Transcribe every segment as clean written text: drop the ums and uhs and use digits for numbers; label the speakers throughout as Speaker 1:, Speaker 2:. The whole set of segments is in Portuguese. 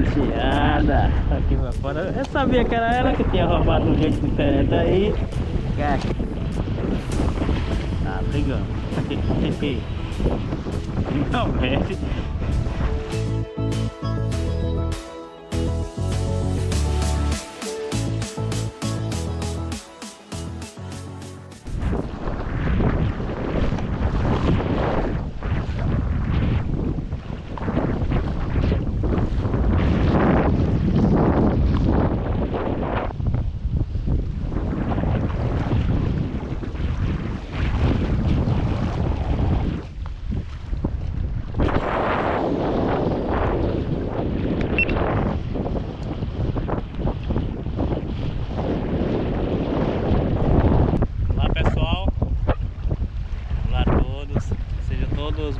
Speaker 1: Rapaziada, aqui pra fora. Eu sabia que era ela que tinha roubado um jeito diferente aí. Tá brigando. Não mexe.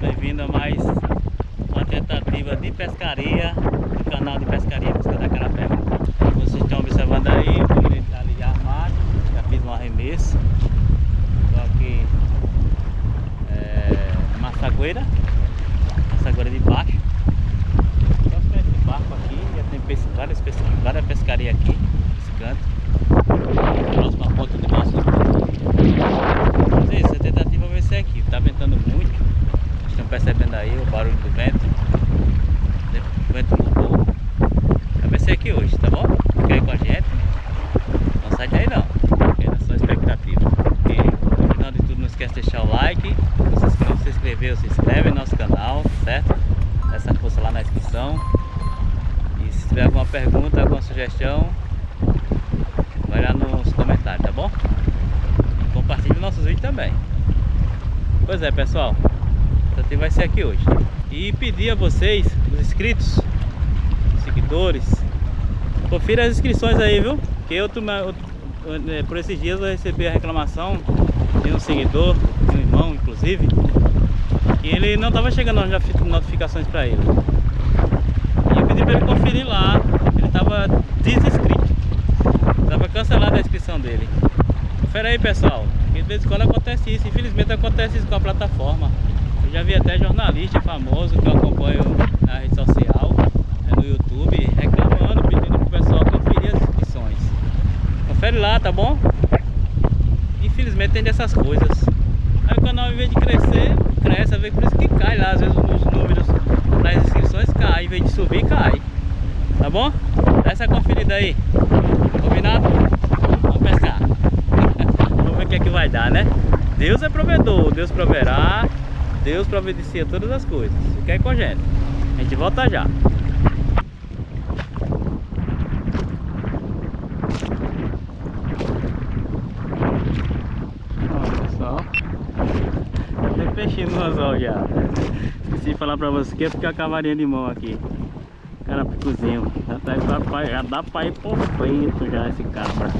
Speaker 1: Bem-vindo a mais uma tentativa de pescaria do canal de pescaria Pesca da Carapé. Vocês estão observando aí, ele está ali armado, já fiz um arremesso. Estou aqui na Massagueira de baixo. Só com esse barco aqui, já tem várias pescarias aqui, nesse canto. Próxima ponta do nosso. Mas é isso, a tentativa vai ser aqui, está ventando muito. Estão percebendo aí o barulho do vento. O vento mudou. Vai ser aqui hoje, tá bom? Fica aí com a gente. Não sai daí não. Porque é só expectativa. E no final de tudo não esquece de deixar o like. Se não se inscreveu, se inscreve no nosso canal, certo? Dá essa força lá na inscrição. E se tiver alguma pergunta, alguma sugestão, vai lá nos comentários, tá bom? E compartilhe nossos vídeos também. Pois é, pessoal. Vai ser aqui hoje. E pedir a vocês, os inscritos, os seguidores, confira as inscrições aí, viu? Que por esses dias eu recebi a reclamação de um seguidor, de um irmão inclusive, que ele não estava chegando as notificações para ele. E eu pedi para ele conferir lá, ele estava desinscrito, estava cancelada a inscrição dele. Confere aí, pessoal, que de vez em quando acontece isso, infelizmente acontece isso com a plataforma. Eu já vi até jornalista famoso que eu acompanho na rede social, no YouTube, reclamando, pedindo pro pessoal conferir as inscrições. Confere lá, tá bom? Infelizmente tem dessas coisas. Aí o canal, em vez de crescer, cresce, às vezes por isso que cai lá, às vezes os números das inscrições caem, em vez de subir, cai. Tá bom? Dá essa conferida aí. Combinado? Vamos pescar. Vamos ver o que é que vai dar, né? Deus é provedor, Deus proverá. Deus providencia todas as coisas. Fica aí com a gente. A gente volta já. Olha, pessoal. Tem peixinho no anzol já. Esqueci de falar pra você que é porque a cavarinha de mão aqui. Carapicuzinho. Já dá pra ir por frente já esse cabra.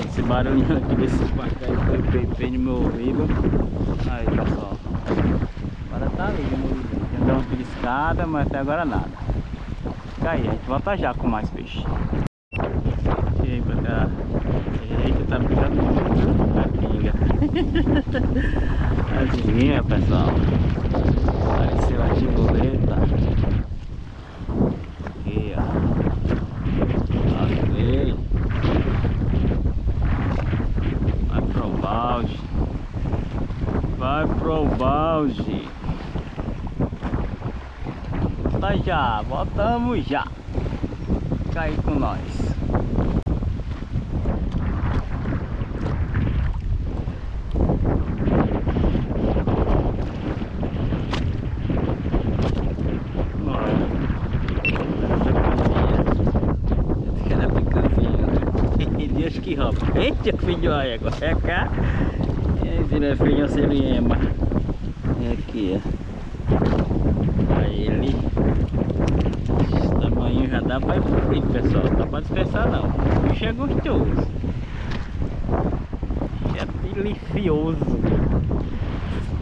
Speaker 1: Esse barulhinho aqui desse paca aí foi bem no meu ouvido. Aí, pessoal. Agora tá ali, já deu uma beliscada, mas até agora nada. Fica aí, a gente volta já com mais peixe. E aí pra cá. Eita, tá pegando muito a pinga. Adivinha, pessoal? Apareceu a tiboleta. Aqui, ó. Ok. Vai pro balde. Vai pro balde. Tá já, voltamos já. Fica aí com nós. Deus que rouba. Eita, filho, olha agora é cá. Esse meu filho se lembra. Aqui, ó. Aí ele. Esse tamanho já dá pra ir pro frio, pessoal. Não dá pra dispensar não. O bicho é gostoso. É delicioso.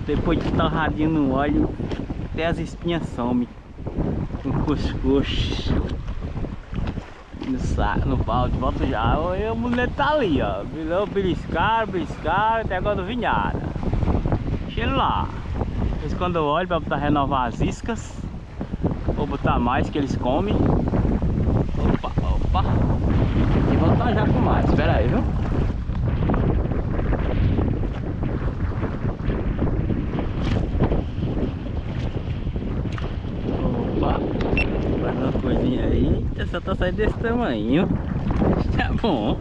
Speaker 1: Depois de torradinho no óleo, até as espinhas somem. Com cuscuz. No balde, volto já. O mulher tá ali, ó. Beliscaram, até agora não vi nada. Deixa ele lá. Quando eu olho pra botar renovar as iscas, ou botar mais que eles comem. Opa! E voltar já com mais, espera aí, viu? Opa! Faz uma coisinha aí. Essa tá saindo desse tamanho. Tá bom.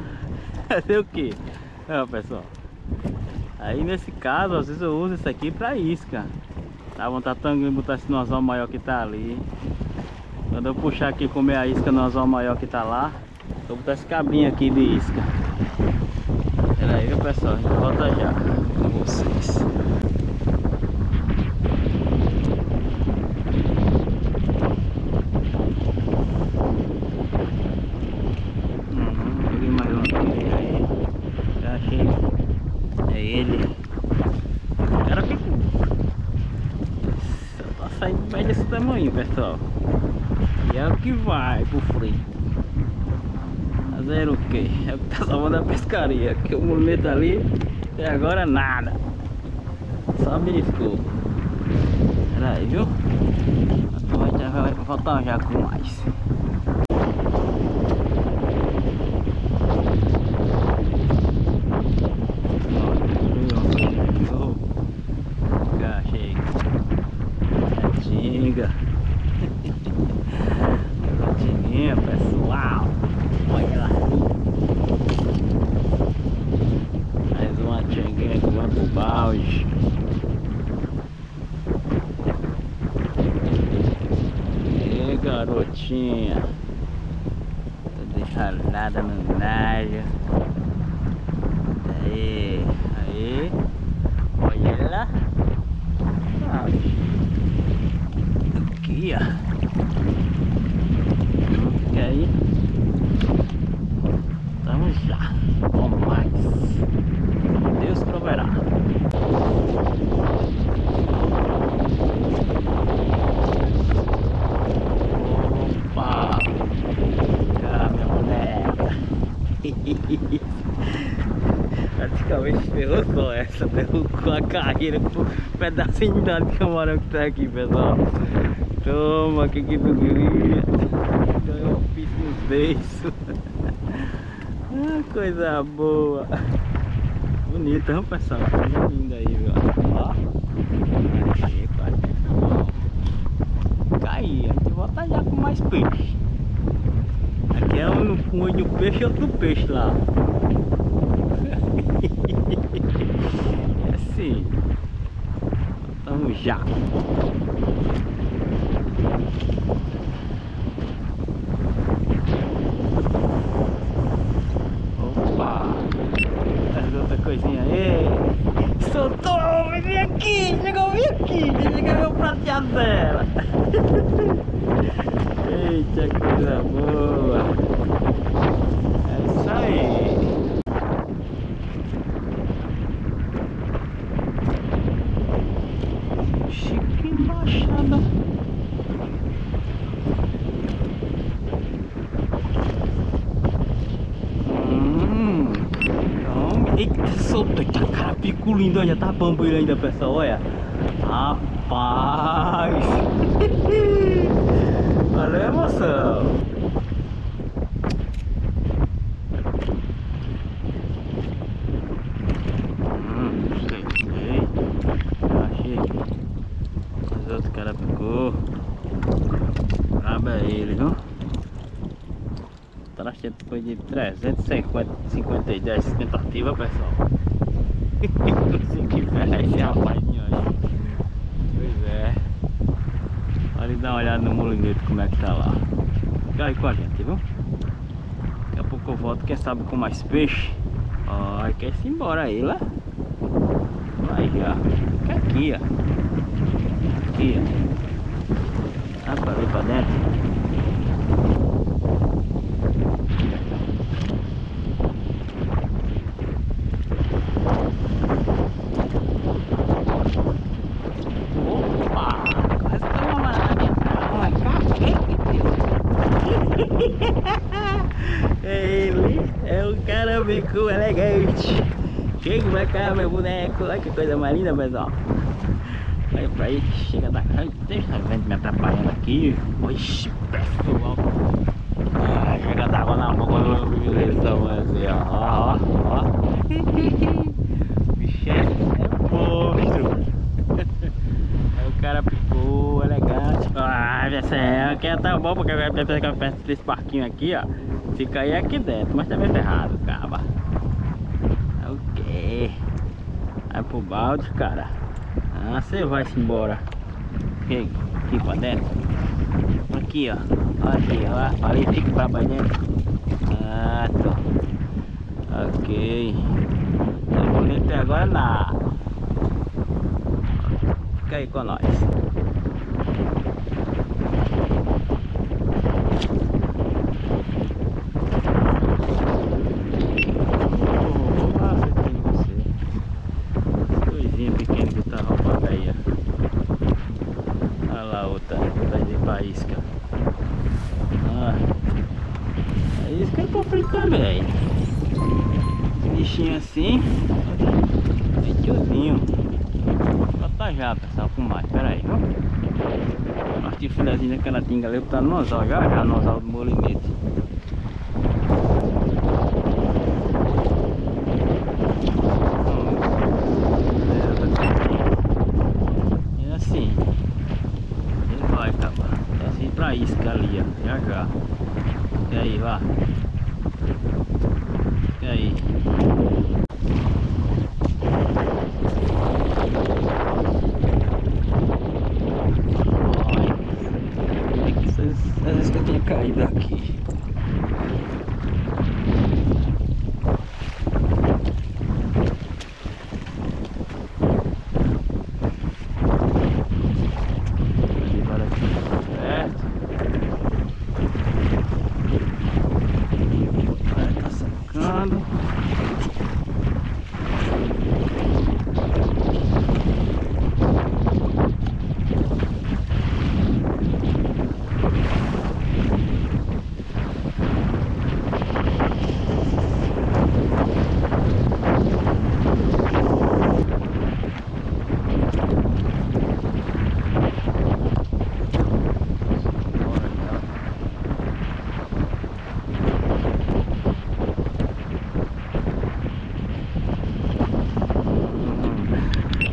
Speaker 1: Fazer o que? Ó, pessoal. Aí nesse caso, às vezes eu uso isso aqui pra isca. Dá vontade de botar esse anzol maior que tá ali. Quando eu puxar aqui e comer a isca no anzol maior que tá lá, eu vou botar esse cabinho aqui de isca. Pera aí, viu, pessoal? A gente volta já com vocês. Peguei mais um aqui aí. Já achei. É ele. O cara ficou. Só tá saindo mais desse tamanho, pessoal. E é o que vai pro freio. Fazer o que? É o que tá salvando a pescaria. Que o movimento ali até agora nada. Só beliscou. Pera aí, viu? Então a gente já vai voltar já com mais. Tinga, pessoal, olha lá, mais uma tinguinha que vai pro balde. E garotinha, toda enrolada no nalho. Aí, aí, olha lá. Aqui, ó. Fica aí. Vamos já. Vamos mais. Deus proverá. Opa! Cá, minha boneca. Praticamente ferrou só essa. Derrubou a carreira com um pedacinho de camarão que tá aqui, pessoal. Toma, que tu queria. Ganhou um piso nos beiços. Ah, coisa boa. Bonita, viu, pessoal? Coisa linda aí, viu? Ó. Achei, quase que tá bom. Caí, a gente volta já com mais peixe. Aqui é um olho do peixe e outro peixe lá. É assim. Vamos já. Opa! Mais outra coisinha aí. Soltou! Vem aqui! Vem aqui! Chegou meu prateado dela! Eita, que coisa boa! É isso aí! Chique embaixada! Eita, soltou, eita, cara, pico lindo, olha, tá bambuíro ainda, pessoal, olha. Rapaz! Olha a emoção! Sei. Achei. Os outros caras picou. Brabo é ele, viu? Traste depois de 352 tentativas, pessoal. Consegui pegar esse rapazinho aí. Pois é. Olha e dar uma olhada no molinete como é que tá lá. Fica aí com a gente, viu? Daqui a pouco eu volto, quem sabe com mais peixe. Ó, quer ir embora aí, lá. Aí, ó. Fica aqui, ó. Aqui, ó. Ah, pra ver pra dentro. Ele é um cara bico elegante. Chega pra cá, meu boneco. Olha que coisa mais linda, pessoal. Olha pra aí, chega da frente. Deixa a gente me atrapalhando aqui. Oxi, pessoal. Ai, pegando água na boca do bicho tamanho assim, ó. Bicho é monstro. Aí o cara picou, elegante. Ah, essa aqui tá bom porque vai pegar perto desse barquinho aqui, ó. Fica aí aqui dentro, mas também tá errado, caba. Ok. Vai pro balde, cara. Ah, você vai-se embora. Aqui pra dentro. Aqui, ó. Aqui, ó. Ali fica pra dentro. Ah, tô. Ok. Não vou nem ter agora nada. Fica aí com nós. Pequeno que tá roubando aí, ó. Olha lá outra de faísca. A isca é pra fritar também. Bichinho assim, é tiozinho. Vou botar já, pessoal, com mais. Pera aí, viu? Partiu o filezinho daquela tinga ali, botar no anzol já no anzol do molinete. Pra isca ali, ó, já. E aí, vá. E aí. Às vezes que eu tinha caído aqui.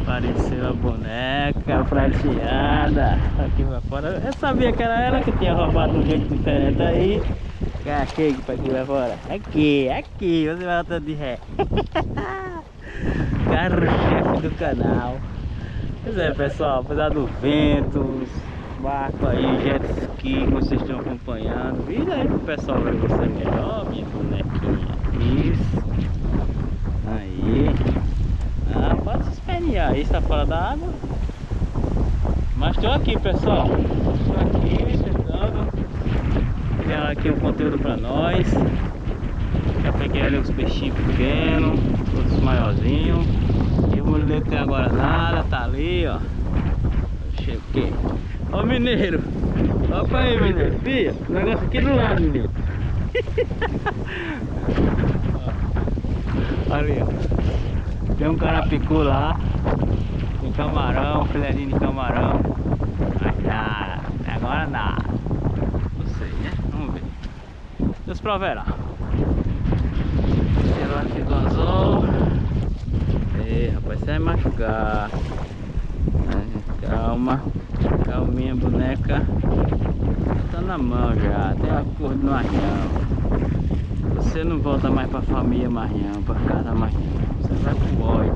Speaker 1: Apareceu a boneca prateada aqui pra fora. Eu sabia que era ela que tinha roubado um jeito diferente aí. Aqui pra aqui pra fora. Aqui, você vai voltando de ré. Carro-chefe do canal. Pois é, pessoal, apesar do vento, os barcos aí, jet ski que vocês estão acompanhando, vira aí pro pessoal ver você melhor, minha bonequinha. Isso. Aí. Ah, pode se espernear aí, está fora da água. Mas estou aqui, pessoal. Estou aqui tentando criar aqui um conteúdo para nós. Já peguei ali uns peixinhos pequenos, outros maiorzinhos. E o moleque tem agora nada, tá ali, ó. Cheguei. Ó o mineiro. Opa aí, mineiro. Fia, o negócio aqui do lado, mineiro. Ali, ó. Tem um carapicu lá, tem camarão, filezinho de camarão. Mas nada, agora nada. Não sei, né? Vamos ver. Deus proverá. Tirou aqui do anzol. Ei, rapaz, você vai machucar. Calma, calminha, boneca. Tá na mão já, tem uma cor no arranhão. Você não volta mais pra família mais não, pra casa mais não. Você vai pro óleo.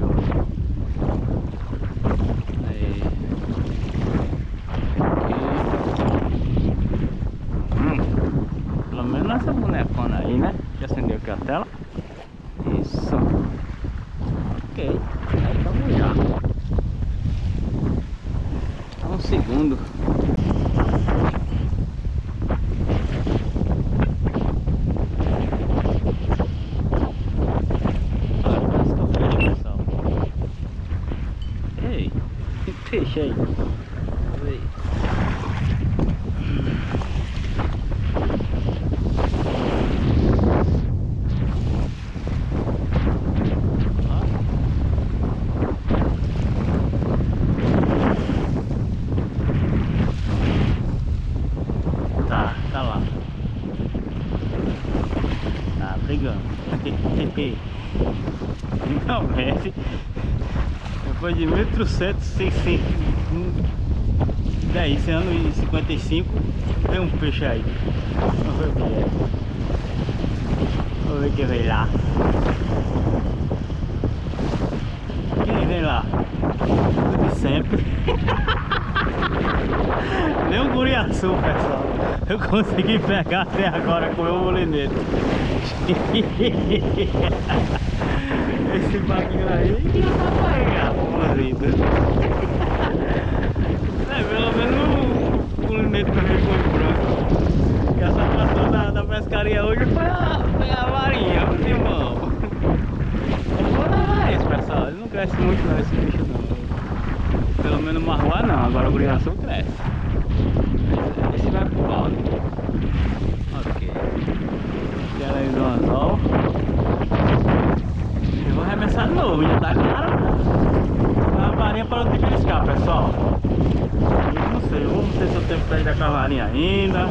Speaker 1: Aí. Pelo menos essa bonecona aí, né? Já acendeu aqui a tela. Isso. Ok. Aí vamos já. Um segundo. Peixe aí. Tá lá.
Speaker 2: amigão. Finalmente, depois de 1865, daí esse ano em 55, tem um peixe aí. Vamos ver o que é. Vamos ver quem vem lá. Quem vem lá? De sempre. Nem um guriaçu, pessoal. Eu consegui pegar até agora com o meu molinete. Esse baguinho aí que já tá pra pegar, pelo menos o molinete que eu com branco. E essa passou da pescaria hoje foi a varinha, meu irmão. Eu vou levar esse, pessoal. Ele não cresce muito não, esse bicho não. Pelo menos marroa não, agora o guriaçu cresce. Esse vai pro balde. Ok. Ela aí do anzol. Eu vou arremessar de novo, já tá claro. A varinha para não beliscar, pessoal. Eu não sei, vamos ver se eu tenho que sair da cavalinha ainda.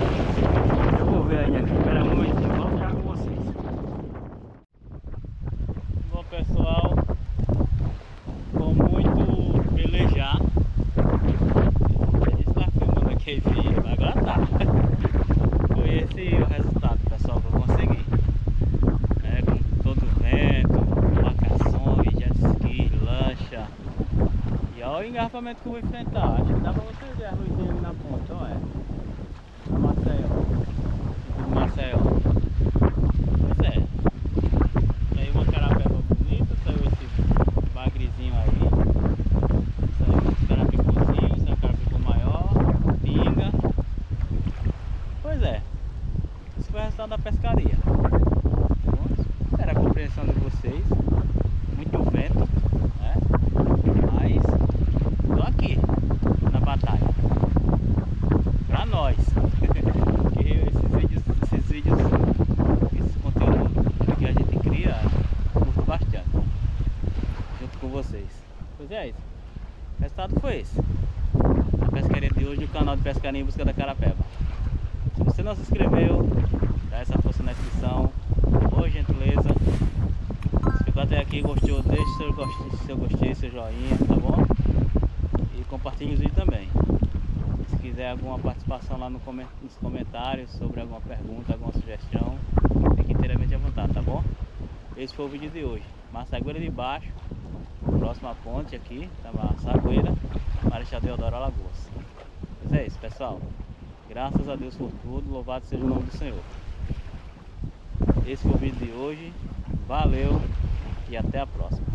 Speaker 2: Eu vou ver aí aqui, espera um momentinho, vou ficar com vocês. Bom, pessoal, com muito pelejar. Isso tá filmando aqui esse vídeo, agora tá. Foi esse o resultado, pessoal, que eu consegui. Com todo o vento, embarcações, jet ski, lancha. E olha o engarrafamento que eu vou enfrentar. Acho que dá pra você ver a luzinha ali na ponta, olha. Na Maceió. Do Maceió. Pois é. Saiu uma carapeba bonita, saiu esse bagrezinho aí. Saiu um carapicuzinho, saiu um carapicu maior, pinga. Pois é. Esse foi o resultado da pescaria. Espero a compreensão de vocês. Muito vento, né? Mas tô aqui na batalha pra nós. Porque esses vídeos, esse conteúdo que a gente cria, eu curto bastante junto com vocês. Pois é isso. O resultado foi esse. A pescaria de hoje, o canal de Pescaria em Busca da Carapeba. Se você não se inscreveu, dá essa força na inscrição, por gentileza. Se ficou até aqui e gostou, deixe seu gostei, seu joinha, tá bom? E compartilhe os vídeos também. Se quiser alguma participação lá nos comentários sobre alguma pergunta, alguma sugestão, fique inteiramente à vontade, tá bom? Esse foi o vídeo de hoje. Massagueira de Baixo, próxima ponte aqui, da Massagueira, Marechal Deodoro, Alagoas. Pois é isso, pessoal. Graças a Deus por tudo, louvado seja o nome do Senhor. Esse foi o vídeo de hoje. Valeu e até a próxima.